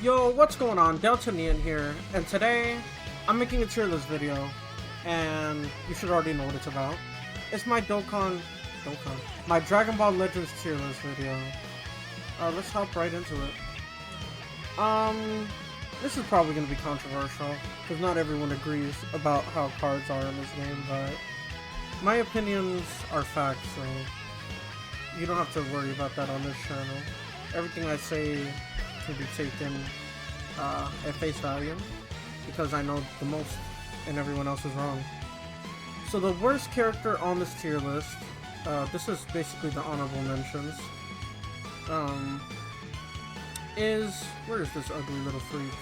Yo, what's going on? Deltanian here, and today I'm making a tier list video, and you should already know what it's about. It's my my Dragon Ball Legends tier list video. Let's hop right into it. This is probably going to be controversial, because not everyone agrees about how cards are in this game, but my opinions are facts, so you don't have to worry about that on this channel. Everything I say can be taken at face value, because I know the most and everyone else is wrong. So the worst character on this tier list, this is basically the honorable mentions, is, where is this ugly little freak?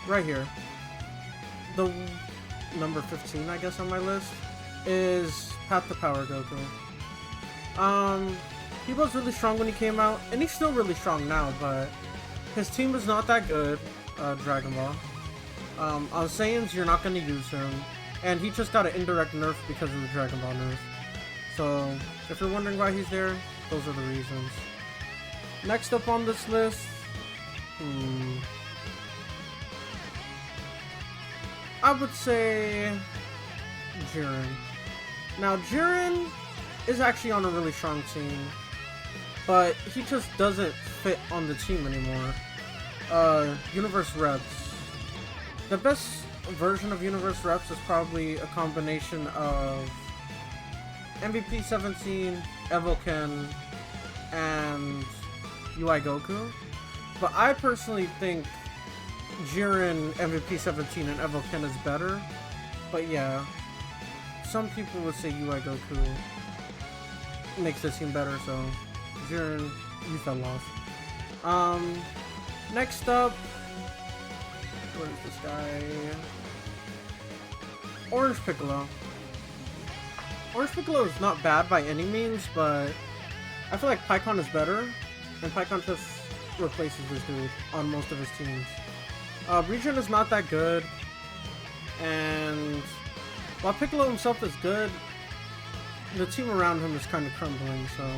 Right here. The number 15, I guess, on my list is Path to Power Goku. He was really strong when he came out, and he's still really strong now, but his team is not that good, Dragon Ball. On Saiyans, you're not going to use him, and he just got an indirect nerf because of the Dragon Ball nerf. So, if you're wondering why he's there, those are the reasons. Next up on this list, I would say Jiren. Now, Jiren is actually on a really strong team, but he just doesn't fit on the team anymore. Universe Reps. The best version of Universe Reps is probably a combination of MVP 17, Evoken, and UI Goku. But I personally think Jiren, MVP 17, and Evoken is better. But yeah, some people would say UI Goku makes this team better, so Jiren, you fell off. Next up, where is this guy? Orange Piccolo. Orange Piccolo is not bad by any means, but I feel like Pikkon is better, and Pikkon just replaces this dude on most of his teams. Regen is not that good, and while Piccolo himself is good, the team around him is kind of crumbling, so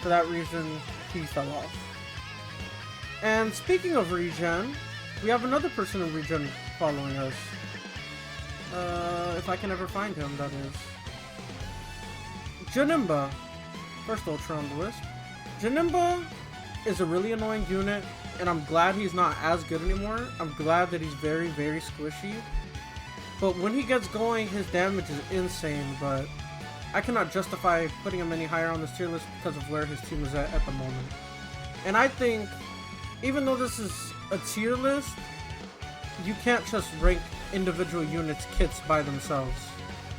for that reason, he fell off. And speaking of Regen, we have another person in Regen following us. If I can ever find him, that is. Janemba. First Ultra on the list. Janemba is a really annoying unit, and I'm glad he's not as good anymore. I'm glad that he's very, very squishy. But when he gets going, his damage is insane, but I cannot justify putting him any higher on this tier list because of where his team is at the moment. And I think, even though this is a tier list, you can't just rank individual units' kits by themselves.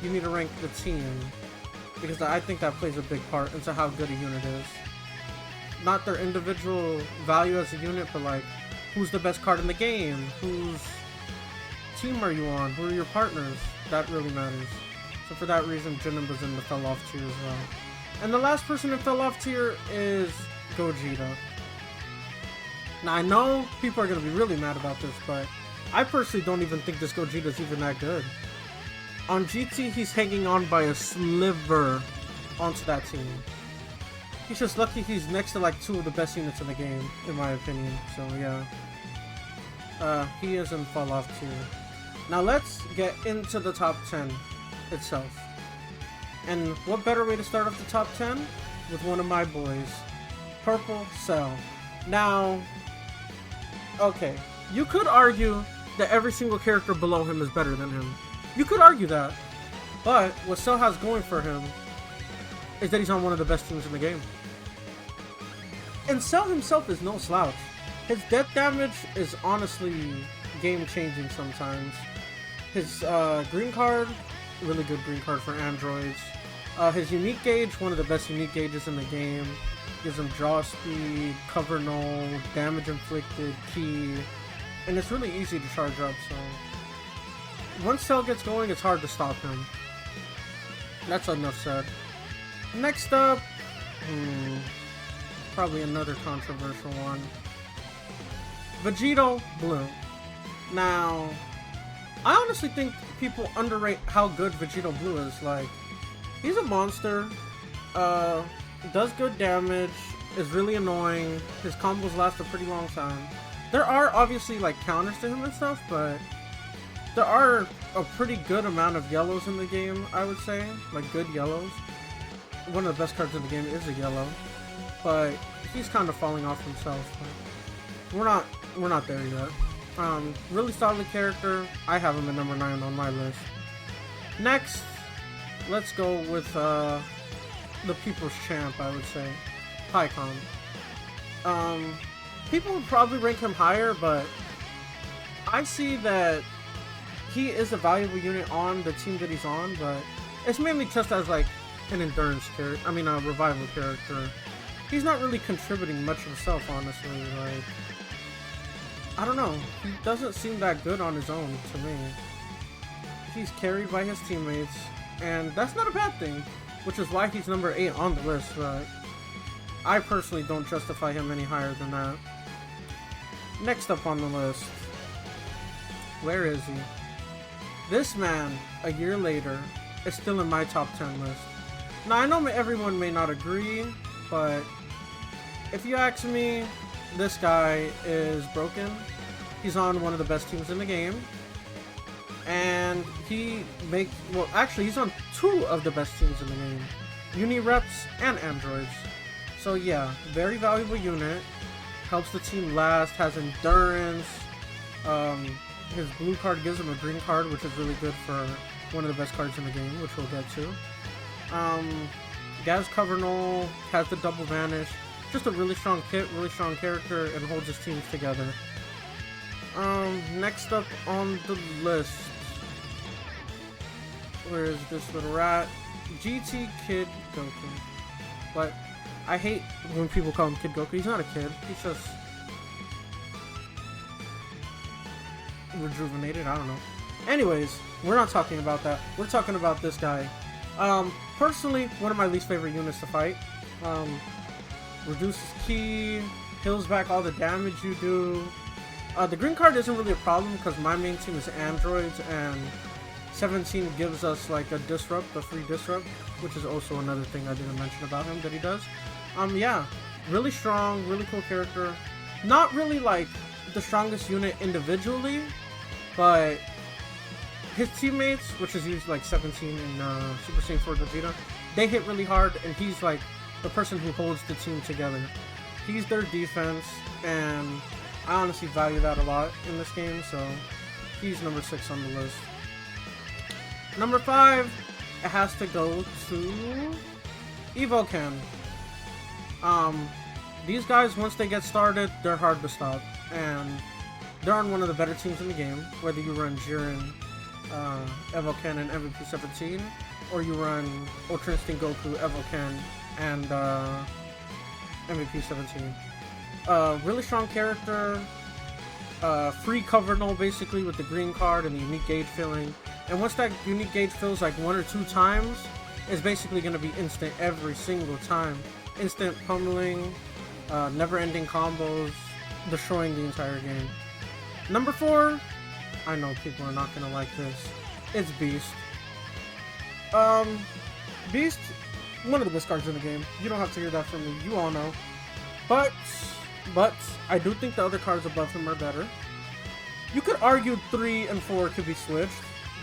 You need to rank the team, because I think that plays a big part into how good a unit is. Not their individual value as a unit, but like, who's the best card in the game? Whose team are you on? Who are your partners? That really matters. So for that reason, Janemba's in the fell off tier as well. And the last person in fell off tier is Gogeta. Now I know people are going to be really mad about this, but I personally don't even think this Gogeta's even that good. On GT, he's hanging on by a sliver onto that team. He's just lucky he's next to like two of the best units in the game, in my opinion. So yeah, he is in fall off tier. Now let's get into the top 10 itself. And what better way to start off the top 10 with one of my boys, Purple Cell. Now, okay, you could argue that every single character below him is better than him. You could argue that, but what Cell has going for him is that he's on one of the best teams in the game. And Cell himself is no slouch. His death damage is honestly game-changing sometimes. His green card, really good green card for androids. His unique gauge, one of the best unique gauges in the game. Gives him draw speed, cover null, damage inflicted, key, and it's really easy to charge up, so once Cell gets going, it's hard to stop him. That's enough said. Next up, probably another controversial one. Vegito Blue. Now, I honestly think people underrate how good Vegito Blue is. Like, he's a monster. Does good damage. is really annoying. His combos last a pretty long time. There are obviously like counters to him and stuff, but there are a pretty good amount of yellows in the game, I would say. Like good yellows. One of the best cards in the game is a yellow, but he's kind of falling off himself. But we're not there yet. Really solid character. I have him at number 9 on my list. Next, let's go with the people's champ, I would say, Pikkon. People would probably rank him higher, but I see that he is a valuable unit on the team that he's on, but it's mainly just as like an endurance character. I mean, a revival character. He's not really contributing much himself, honestly. Like, I don't know. He doesn't seem that good on his own to me. He's carried by his teammates, and that's not a bad thing, which is why he's number 8 on the list, but I personally don't justify him any higher than that. Next up on the list, where is he? This man, a year later, is still in my top 10 list. Now, I know everyone may not agree, but if you ask me, this guy is broken. He's on one of the best teams in the game. And he's on 2 of the best teams in the game. Unireps and Androids. So yeah, very valuable unit. Helps the team last, has endurance. His blue card gives him a green card, which is really good for one of the best cards in the game, which we'll get to. Gaz Covernol has the double vanish. Just a really strong kit, really strong character, and holds his teams together. Next up on the list. Where is this little rat? GT Kid Goku. But I hate when people call him Kid Goku. He's not a kid. He's just rejuvenated. I don't know. Anyways, we're not talking about that. We're talking about this guy. Personally, one of my least favorite units to fight. Reduces ki, heals back all the damage you do. The green card isn't really a problem because my main team is androids, and 17 gives us like a disrupt, a free disrupt, which is also another thing I didn't mention about him that he does. Yeah, really strong, really cool character. Not really like the strongest unit individually, but his teammates, which is usually like 17 and Super Saiyan 4 Vegeta, they hit really hard, and he's like the person who holds the team together. He's their defense, and I honestly value that a lot in this game, so he's number 6 on the list. Number 5, it has to go to Evoken. These guys, once they get started, they're hard to stop, and they're on one of the better teams in the game, whether you run Jiren, Evoken, and MVP 17, or you run Ultra Instinct Goku, Evoken, and MVP 17. Really strong character, free cover null basically with the green card and the unique gauge filling. And once that unique gauge fills like 1 or 2 times, it's basically going to be instant every single time. Instant pummeling, never-ending combos, destroying the entire game. Number 4, I know people are not going to like this. It's Beast. Beast, one of the best cards in the game. You don't have to hear that from me. You all know. But I do think the other cards above him are better. You could argue 3 and 4 could be switched,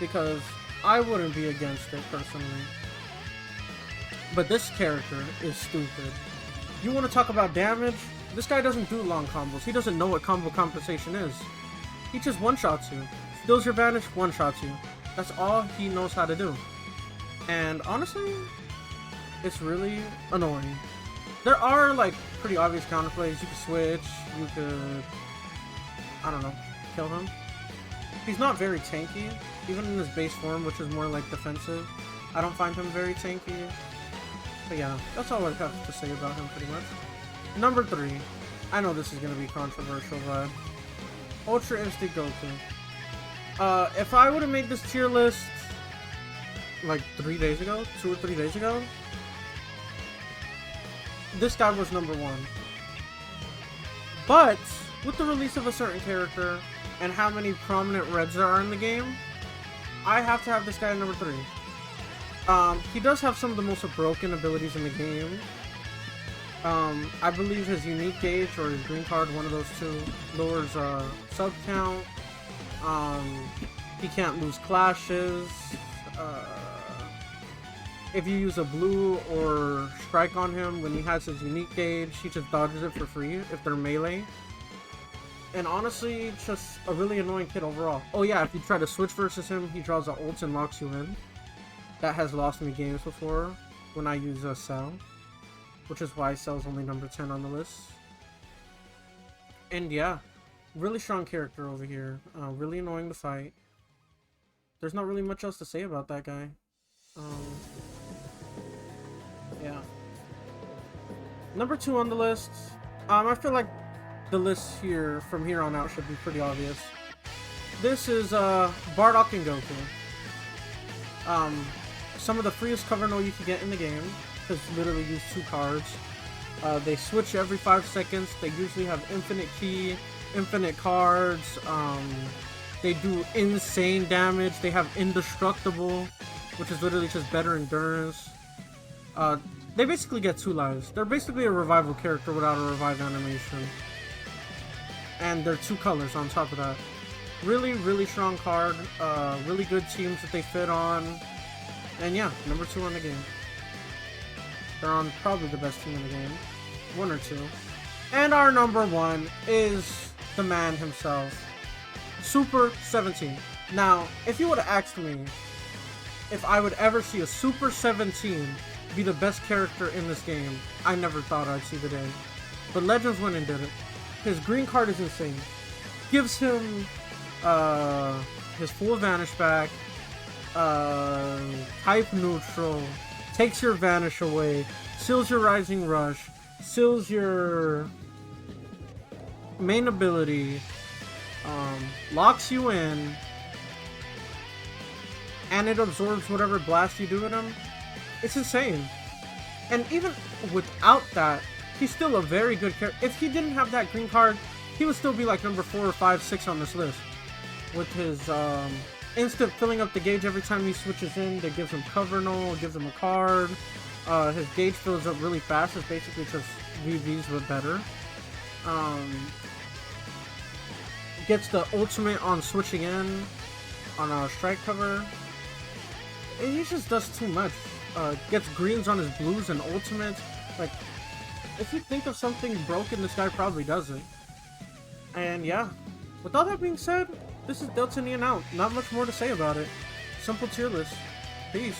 because I wouldn't be against it personally. But this character is stupid. You want to talk about damage? This guy doesn't do long combos. He doesn't know what combo compensation is. He just one-shots you. Steals your vanish, one-shots you. That's all he knows how to do. And honestly, it's really annoying. There are like pretty obvious counterplays. You could switch, you could, I don't know, kill him. He's not very tanky, even in his base form, which is more like defensive. I don't find him very tanky. But yeah, that's all I have to say about him pretty much. Number 3. I know this is going to be controversial, but Ultra Instinct Goku. If I would have made this tier list like 3 days ago, 2 or 3 days ago, this guy was number 1. But with the release of a certain character and how many prominent reds there are in the game, I have to have this guy at number 3. He does have some of the most broken abilities in the game. I believe his unique gauge or his green card, one of those two, lowers sub count. He can't lose clashes. If you use a blue or strike on him when he has his unique gauge, he just dodges it for free if they're melee. And honestly, just a really annoying kid overall. Oh yeah, if you try to switch versus him, he draws the ult and locks you in. That has lost me games before when I use Cell. Which is why Cell's only number 10 on the list. And yeah, really strong character over here. Really annoying to fight. There's not really much else to say about that guy. Yeah. Number 2 on the list. I feel like the list here, from here on out, should be pretty obvious. This is Bardock and Goku. Some of the freest cover no you can get in the game. Because literally use 2 cards. They switch every 5 seconds. They usually have infinite ki, infinite cards. They do insane damage. They have indestructible, which is literally just better endurance. They basically get 2 lives. They're basically a revival character without a revive animation. And they're 2 colors on top of that. Really, really strong card. Really good teams that they fit on. And yeah, number 2 on the game. They're on probably the best team in the game. 1 or 2. And our number 1 is the man himself. Super 17. Now, if you would have asked me if I would ever see a Super 17 be the best character in this game, I never thought I'd see the day. But Legends went and did it. His green card is insane. Gives him his full vanish back, type neutral, takes your vanish away, seals your rising rush, seals your main ability, locks you in, and it absorbs whatever blast you do with him. It's insane. And even without that, he's still a very good character. If he didn't have that green card, he would still be like number 4 or 5, 6 on this list. With his instant filling up the gauge every time he switches in, that gives him cover null, gives him a card. His gauge fills up really fast. It's basically just VVs but better. Gets the ultimate on switching in on a strike cover. He just does too much. Gets greens on his blues and ultimate. Like, if you think of something broken, this guy probably does it. And yeah, with all that being said, this is Deltonian out. Not much more to say about it. Simple tier list. Peace.